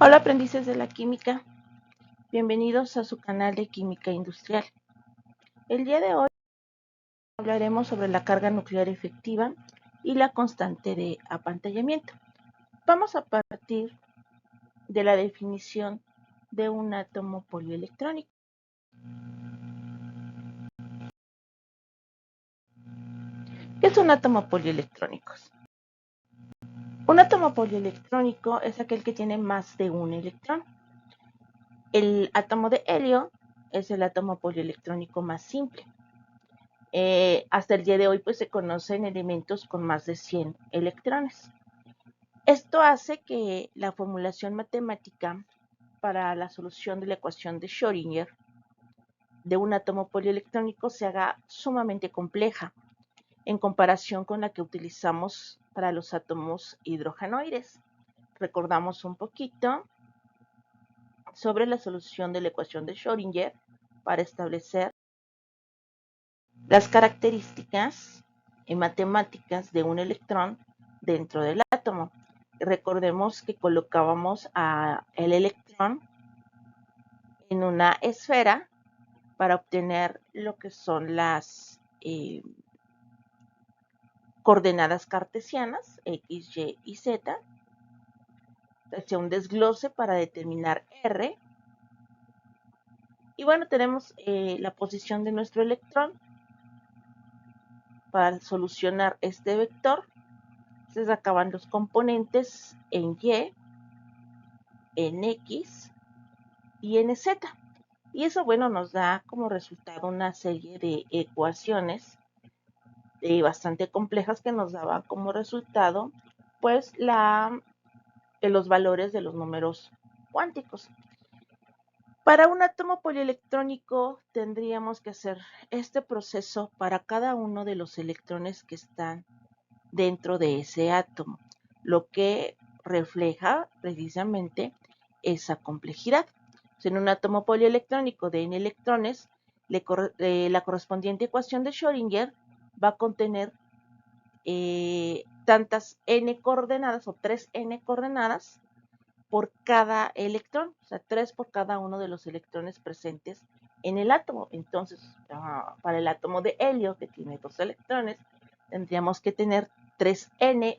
Hola aprendices de la química, bienvenidos a su canal de química industrial. El día de hoy hablaremos sobre la carga nuclear efectiva y la constante de apantallamiento. Vamos a partir de la definición de un átomo polielectrónico. ¿Qué es un átomo polielectrónico? Un átomo polielectrónico es aquel que tiene más de un electrón. El átomo de helio es el átomo polielectrónico más simple. Hasta el día de hoy pues se conocen elementos con más de 100 electrones. Esto hace que la formulación matemática para la solución de la ecuación de Schrödinger de un átomo polielectrónico se haga sumamente compleja en comparación con la que utilizamos para los átomos hidrogenoides. Recordamos un poquito sobre la solución de la ecuación de Schrödinger para establecer las características matemáticas de un electrón dentro del átomo. Recordemos que colocábamos el electrón en una esfera para obtener lo que son las coordenadas cartesianas, X, Y y Z. Hacía un desglose para determinar R. Y bueno, tenemos la posición de nuestro electrón para solucionar este vector. Se sacaban los componentes en Y, en X y en Z. Y eso, bueno, nos da como resultado una serie de ecuaciones bastante complejas que nos daban como resultado, pues, los valores de los números cuánticos. Para un átomo polielectrónico tendríamos que hacer este proceso para cada uno de los electrones que están dentro de ese átomo, lo que refleja precisamente esa complejidad. En un átomo polielectrónico de n electrones, la correspondiente ecuación de Schrödinger va a contener tantas n coordenadas o 3n coordenadas por cada electrón, o sea, 3 por cada uno de los electrones presentes en el átomo. Entonces, para el átomo de helio, que tiene 2 electrones, tendríamos que tener 3n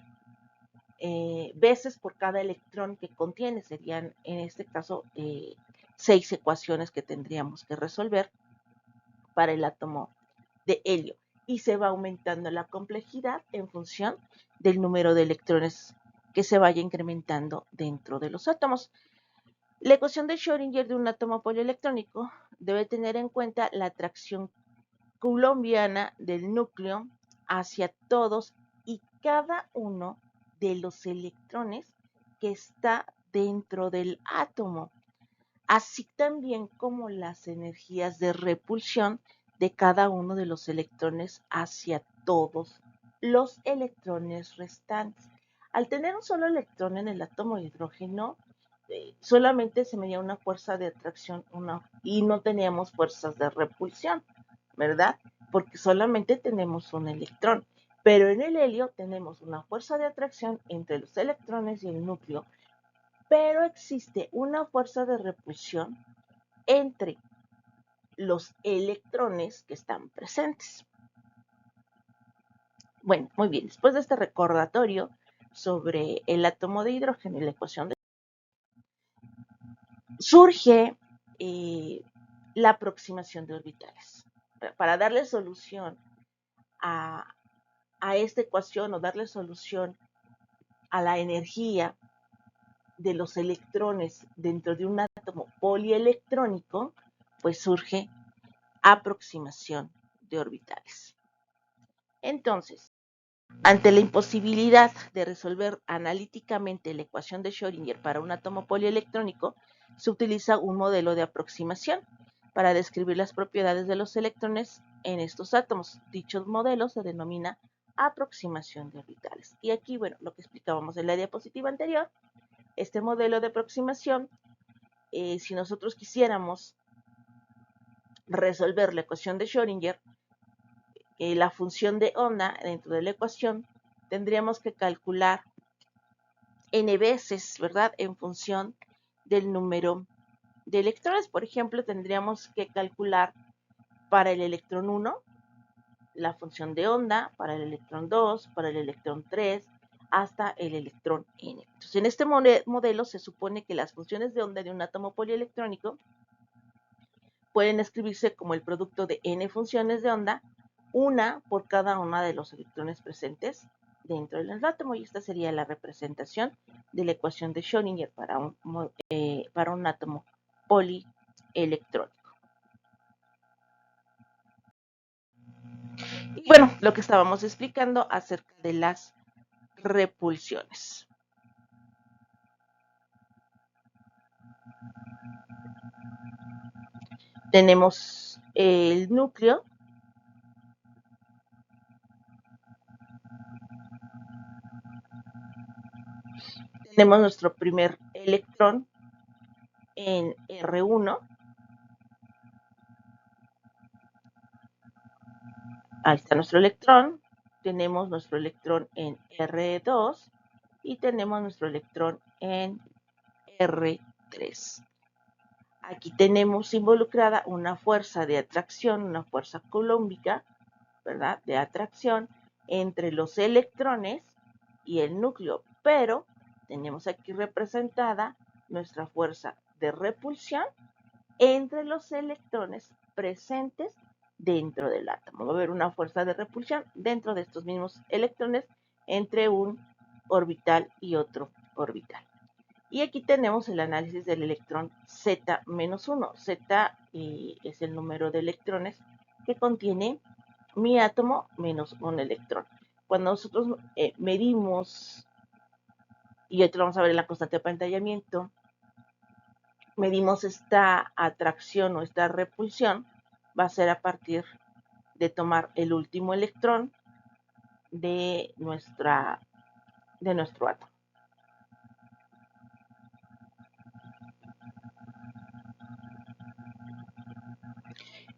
veces por cada electrón que contiene. Serían, en este caso, 6 ecuaciones que tendríamos que resolver para el átomo de helio. Y se va aumentando la complejidad en función del número de electrones que se vaya incrementando dentro de los átomos. La ecuación de Schrödinger de un átomo polielectrónico debe tener en cuenta la atracción coulombiana del núcleo hacia todos y cada uno de los electrones que está dentro del átomo, así también como las energías de repulsión de cada uno de los electrones hacia todos los electrones restantes. Al tener un solo electrón en el átomo de hidrógeno, solamente se medía una fuerza de atracción y no teníamos fuerzas de repulsión, ¿verdad? Porque solamente tenemos un electrón. Pero en el helio tenemos una fuerza de atracción entre los electrones y el núcleo, pero existe una fuerza de repulsión entre los electrones que están presentes. Bueno, muy bien, después de este recordatorio sobre el átomo de hidrógeno y la ecuación surge la aproximación de orbitales. Para darle solución a esta ecuación o darle solución a la energía de los electrones dentro de un átomo polielectrónico, pues surge aproximación de orbitales. Entonces, ante la imposibilidad de resolver analíticamente la ecuación de Schrödinger para un átomo polielectrónico, se utiliza un modelo de aproximación para describir las propiedades de los electrones en estos átomos. Dicho modelo se denomina aproximación de orbitales. Y aquí, bueno, lo que explicábamos en la diapositiva anterior, este modelo de aproximación, si nosotros quisiéramos resolver la ecuación de Schrödinger, la función de onda dentro de la ecuación, tendríamos que calcular n veces, ¿verdad? En función del número de electrones. Por ejemplo, tendríamos que calcular para el electrón 1 la función de onda, para el electrón 2, para el electrón 3, hasta el electrón n. Entonces, en este modelo se supone que las funciones de onda de un átomo polielectrónico pueden escribirse como el producto de n funciones de onda, una por cada una de los electrones presentes dentro del átomo, y esta sería la representación de la ecuación de Schrödinger para un átomo polielectrónico. Y bueno, lo que estábamos explicando acerca de las repulsiones. Tenemos el núcleo, tenemos nuestro primer electrón en R1, ahí está nuestro electrón, tenemos nuestro electrón en R2 y tenemos nuestro electrón en R3. Aquí tenemos involucrada una fuerza de atracción, una fuerza coulombica, ¿verdad?, de atracción entre los electrones y el núcleo, pero tenemos aquí representada nuestra fuerza de repulsión entre los electrones presentes dentro del átomo. Va a haber una fuerza de repulsión dentro de estos mismos electrones entre un orbital y otro orbital. Y aquí tenemos el análisis del electrón Z-1. Z es el número de electrones que contiene mi átomo menos un electrón. Cuando nosotros medimos, y esto lo vamos a ver en la constante de apantallamiento, medimos esta atracción o esta repulsión, va a ser a partir de tomar el último electrón de nuestro átomo.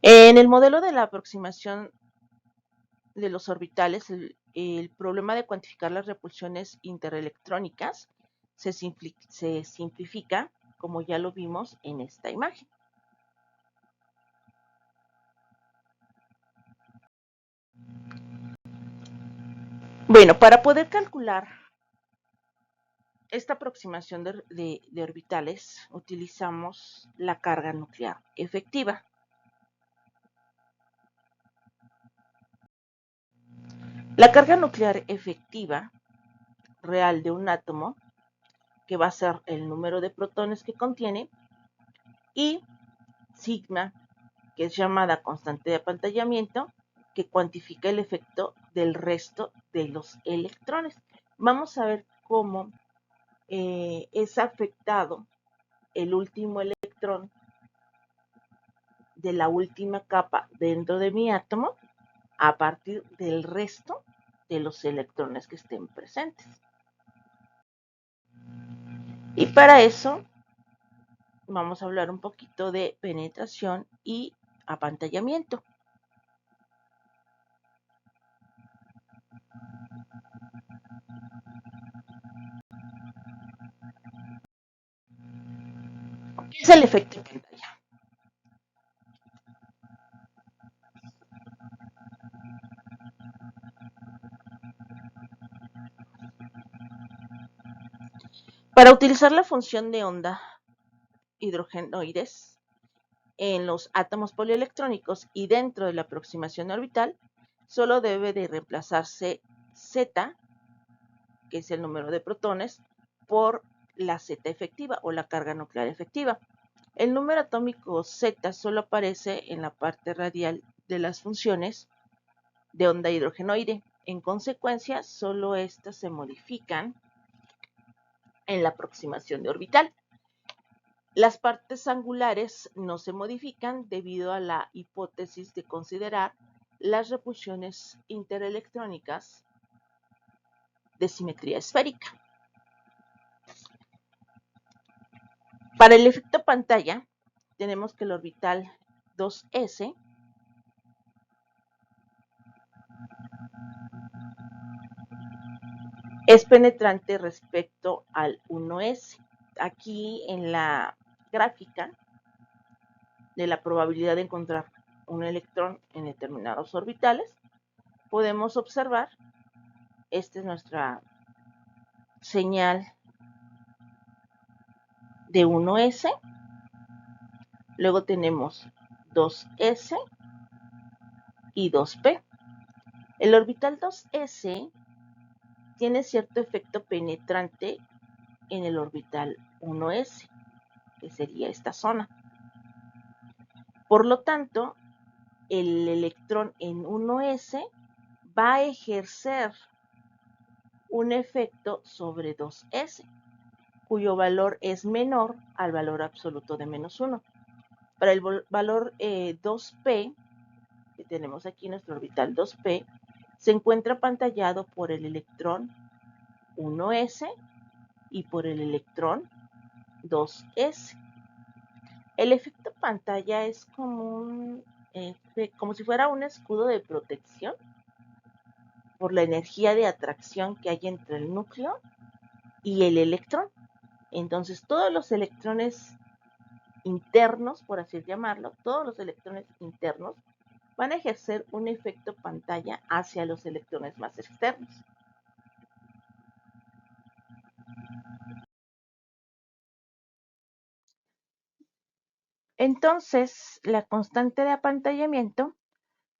En el modelo de la aproximación de los orbitales, el problema de cuantificar las repulsiones interelectrónicas se simplifica, como ya lo vimos en esta imagen. Bueno, para poder calcular esta aproximación de orbitales, utilizamos la carga nuclear efectiva. La carga nuclear efectiva real de un átomo, que va a ser el número de protones que contiene, y sigma, que es llamada constante de apantallamiento, que cuantifica el efecto del resto de los electrones. Vamos a ver cómo es afectado el último electrón de la última capa dentro de mi átomo a partir del resto de los electrones que estén presentes. Y para eso vamos a hablar un poquito de penetración y apantallamiento. ¿Qué es el efecto pantalla? Para utilizar la función de onda hidrogenoides en los átomos polielectrónicos y dentro de la aproximación orbital, solo debe de reemplazarse Z, que es el número de protones, por la Z efectiva o la carga nuclear efectiva. El número atómico Z solo aparece en la parte radial de las funciones de onda hidrogenoide. En consecuencia, solo estas se modifican en la aproximación de orbital. Las partes angulares no se modifican debido a la hipótesis de considerar las repulsiones interelectrónicas de simetría esférica. Para el efecto pantalla, tenemos que el orbital 2s es penetrante respecto al 1s. aquí en la gráfica de la probabilidad de encontrar un electrón en determinados orbitales, podemos observar, esta es nuestra señal de 1s, luego tenemos 2s y 2p. El orbital 2s tiene cierto efecto penetrante en el orbital 1s, que sería esta zona. Por lo tanto, el electrón en 1s va a ejercer un efecto sobre 2s, cuyo valor es menor al valor absoluto de -1. Para el valor 2p, que tenemos aquí nuestro orbital 2p, se encuentra apantallado por el electrón 1s y por el electrón 2s. El efecto pantalla es como si fuera un escudo de protección por la energía de atracción que hay entre el núcleo y el electrón. Entonces, todos los electrones internos, por así llamarlo, todos los electrones internos van a ejercer un efecto pantalla hacia los electrones más externos. Entonces, la constante de apantallamiento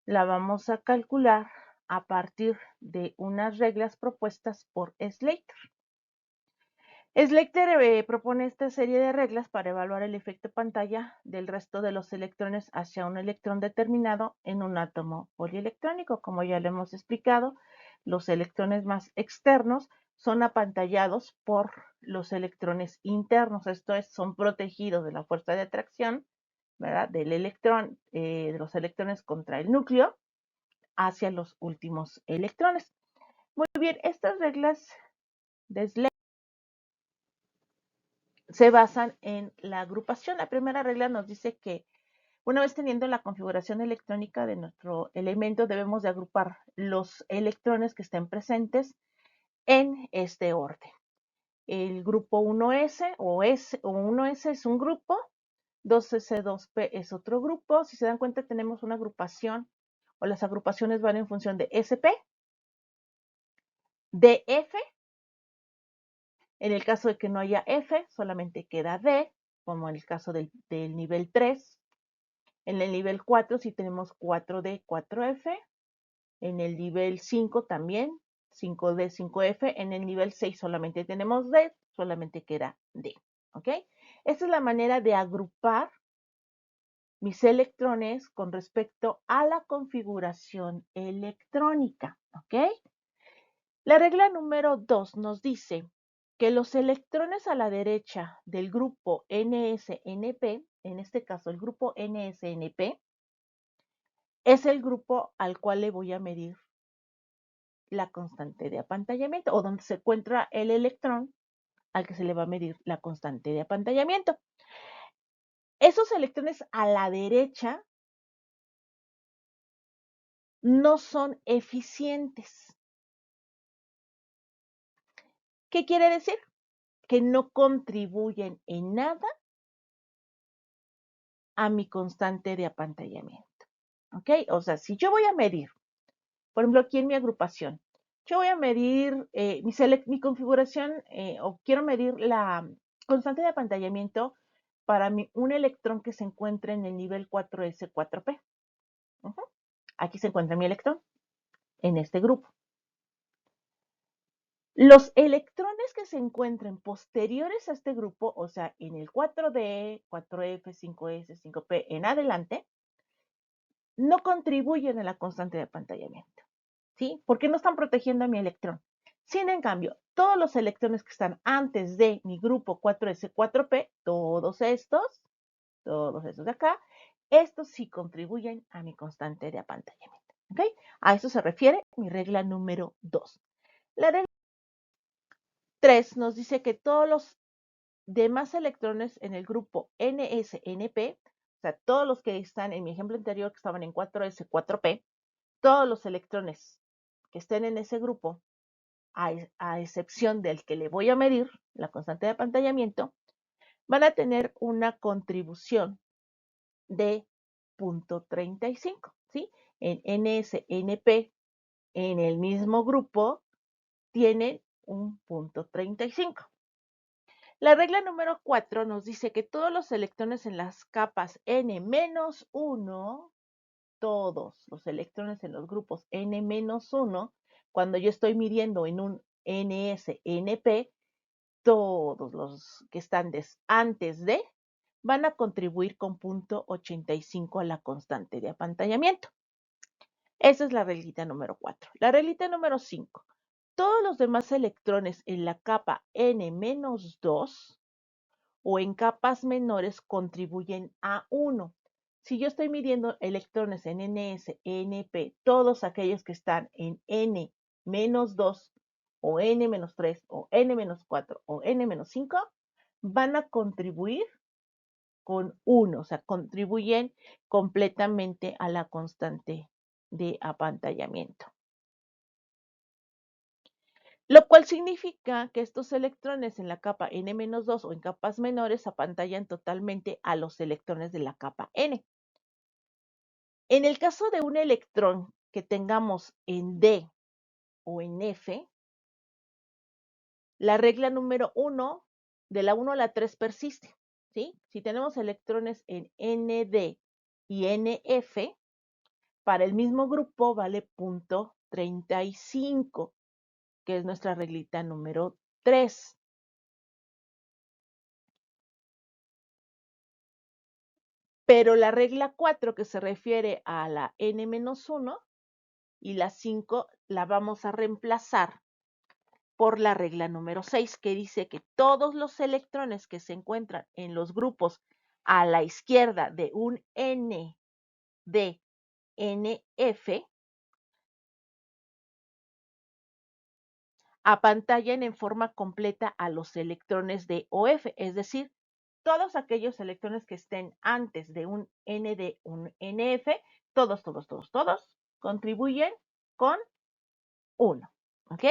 la vamos a calcular a partir de unas reglas propuestas por Slater. Slater propone esta serie de reglas para evaluar el efecto pantalla del resto de los electrones hacia un electrón determinado en un átomo polielectrónico. Como ya lo hemos explicado, los electrones más externos son apantallados por los electrones internos, esto es, son protegidos de la fuerza de atracción, ¿verdad?, del electrón, de los electrones contra el núcleo hacia los últimos electrones. Muy bien, estas reglas de Slater se basan en la agrupación. La primera regla nos dice que una vez teniendo la configuración electrónica de nuestro elemento, debemos de agrupar los electrones que estén presentes en este orden. El grupo 1s o 1s es un grupo, 2s, 2p es otro grupo. Si se dan cuenta, tenemos una agrupación o las agrupaciones van en función de sp, df. En el caso de que no haya F, solamente queda D, como en el caso del nivel 3. En el nivel 4 sí tenemos 4D, 4F. En el nivel 5 también, 5D, 5F. En el nivel 6 solamente tenemos D, solamente queda D. ¿Ok? Esta es la manera de agrupar mis electrones con respecto a la configuración electrónica. ¿Ok? La regla número 2 nos dice que los electrones a la derecha del grupo NSNP, en este caso el grupo NSNP, es el grupo al cual le voy a medir la constante de apantallamiento, o donde se encuentra el electrón al que se le va a medir la constante de apantallamiento. Esos electrones a la derecha no son eficientes. ¿Qué quiere decir? Que no contribuyen en nada a mi constante de apantallamiento. ¿Ok? O sea, si yo voy a medir, por ejemplo, aquí en mi agrupación, yo voy a medir mi configuración o quiero medir la constante de apantallamiento para un electrón que se encuentre en el nivel 4s, 4p. Aquí se encuentra mi electrón en este grupo. Los electrones que se encuentren posteriores a este grupo, o sea, en el 4D, 4F, 5S, 5P en adelante, no contribuyen a la constante de apantallamiento, ¿sí? Porque no están protegiendo a mi electrón. Sin en cambio, todos los electrones que están antes de mi grupo 4s, 4p, todos estos de acá, estos sí contribuyen a mi constante de apantallamiento, ¿ok? A eso se refiere mi regla número 2. La regla 3 nos dice que todos los demás electrones en el grupo NSNP, o sea, todos los que están en mi ejemplo anterior que estaban en 4s, 4p, todos los electrones que estén en ese grupo, a excepción del que le voy a medir, la constante de apantallamiento, van a tener una contribución de 0.35, ¿sí? En NS-NP, en el mismo grupo, tienen un 0.35. La regla número 4 nos dice que todos los electrones en las capas N-1, todos los electrones en los grupos N-1, cuando yo estoy midiendo en un NS-NP, todos los que están antes de van a contribuir con 0.85 a la constante de apantallamiento. Esa es la reglita número 4. La reglita número 5. Todos los demás electrones en la capa N-2 o en capas menores contribuyen a 1. Si yo estoy midiendo electrones en NS, NP, todos aquellos que están en N-2 o N-3 o N-4 o N-5 van a contribuir con 1, o sea, contribuyen completamente a la constante de apantallamiento. Lo cual significa que estos electrones en la capa N-2 o en capas menores apantallan totalmente a los electrones de la capa N. En el caso de un electrón que tengamos en D o en F, la regla número 1, de la 1 a la 3 persiste, ¿sí? Si tenemos electrones en ND y NF, para el mismo grupo vale 0.35, que es nuestra reglita número 3. Pero la regla 4, que se refiere a la N-1 y la 5, la vamos a reemplazar por la regla número 6, que dice que todos los electrones que se encuentran en los grupos a la izquierda de un N, D, NF, apantallan en forma completa a los electrones de OF, es decir, todos aquellos electrones que estén antes de un ND, un NF, todos contribuyen con 1, ¿ok?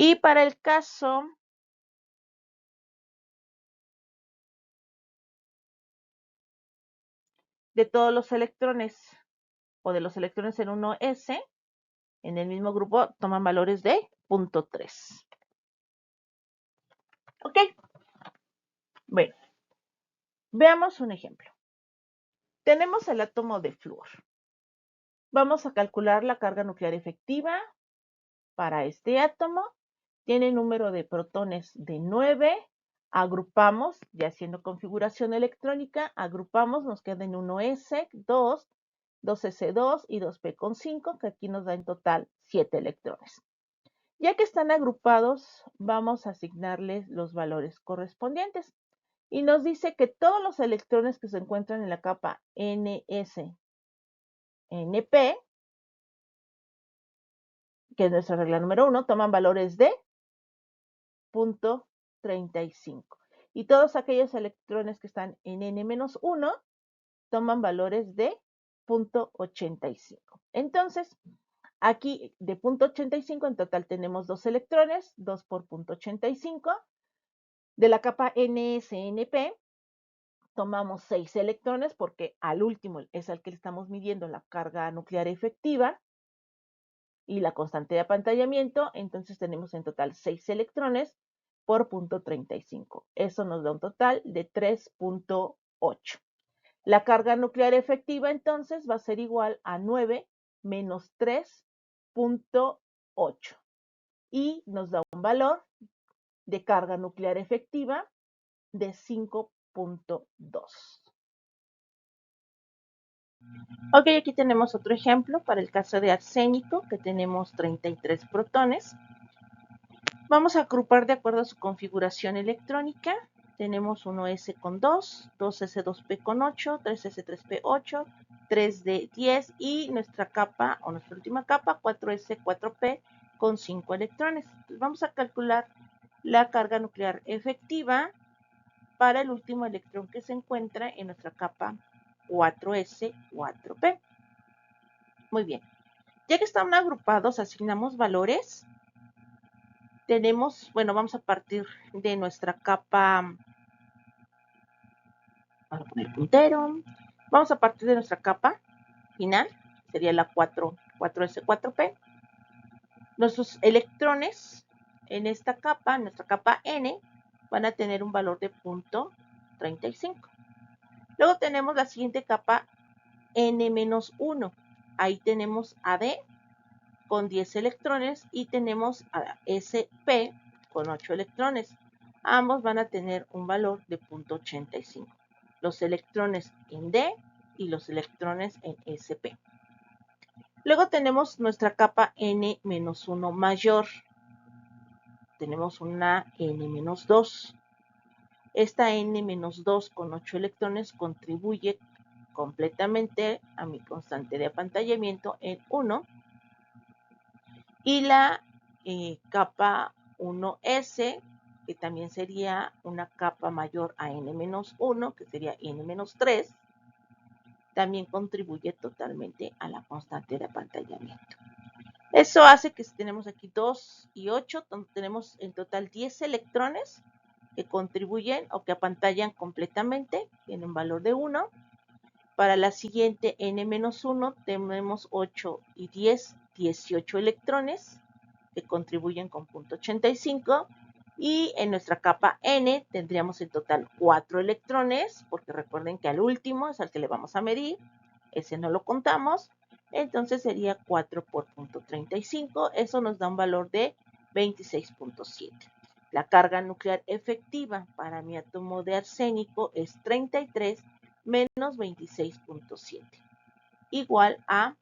Y para el caso de todos los electrones o de los electrones en 1s, en el mismo grupo toman valores de 0.3. ¿Ok? Bueno, veamos un ejemplo. Tenemos el átomo de flúor. Vamos a calcular la carga nuclear efectiva para este átomo. Tiene número de protones de 9. Agrupamos, ya haciendo configuración electrónica, agrupamos, nos quedan 1s, 2, 2s2 y 2p5, que aquí nos da en total 7 electrones. Ya que están agrupados, vamos a asignarles los valores correspondientes. Y nos dice que todos los electrones que se encuentran en la capa NS, NP, que es nuestra regla número 1, toman valores de 0.35. Y todos aquellos electrones que están en N-1 toman valores de 0.85. Entonces, aquí de 0.85 en total tenemos 2 electrones, 2 por 0.85. De la capa NS-NP tomamos 6 electrones porque al último es al que le estamos midiendo la carga nuclear efectiva y la constante de apantallamiento. Entonces tenemos en total 6 electrones por 0.35. Eso nos da un total de 3.8. La carga nuclear efectiva entonces va a ser igual a 9 menos 3.8 y nos da un valor de carga nuclear efectiva de 5.2. Ok, aquí tenemos otro ejemplo para el caso de arsénico, que tenemos 33 protones. Vamos a agrupar de acuerdo a su configuración electrónica. Tenemos 1s con 2, 2s2p con 8, 3s3p8, 3d10 y nuestra capa o nuestra última capa 4s4p con 5 electrones. Entonces vamos a calcular la carga nuclear efectiva para el último electrón que se encuentra en nuestra capa 4S, 4P. Muy bien. Ya que están agrupados, asignamos valores. Tenemos, bueno, vamos a partir de nuestra capa. Vamos a poner puntero. Vamos a partir de nuestra capa final, sería la 4S, 4P. Nuestros electrones en esta capa, nuestra capa N, van a tener un valor de 0.35. Luego tenemos la siguiente capa N-1. Ahí tenemos AD con 10 electrones y tenemos a SP con 8 electrones. Ambos van a tener un valor de 0.85. Los electrones en D y los electrones en SP. Luego tenemos nuestra capa N-1 mayor. Tenemos una N-2. Esta N-2 con 8 electrones contribuye completamente a mi constante de apantallamiento en 1. Y la capa 1S, que también sería una capa mayor a N-1, que sería N-3, también contribuye totalmente a la constante de apantallamiento. Eso hace que si tenemos aquí 2 y 8, tenemos en total 10 electrones que contribuyen o que apantallan completamente, tienen un valor de 1. Para la siguiente N-1 tenemos 8 y 10, 18 electrones que contribuyen con 0.85. Y en nuestra capa N tendríamos en total 4 electrones, porque recuerden que al último es al que le vamos a medir, ese no lo contamos. Entonces sería 4 por 0.35, eso nos da un valor de 26.7. La carga nuclear efectiva para mi átomo de arsénico es 33 menos 26.7, igual a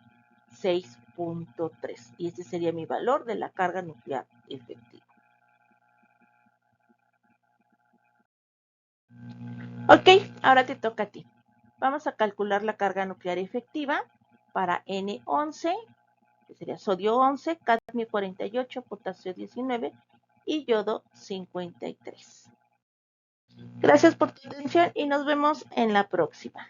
6.3. Y este sería mi valor de la carga nuclear efectiva. Ok, ahora te toca a ti. Vamos a calcular la carga nuclear efectiva para N11, que sería sodio 11, cadmio 48, potasio 19 y yodo 53. Gracias por tu atención y nos vemos en la próxima.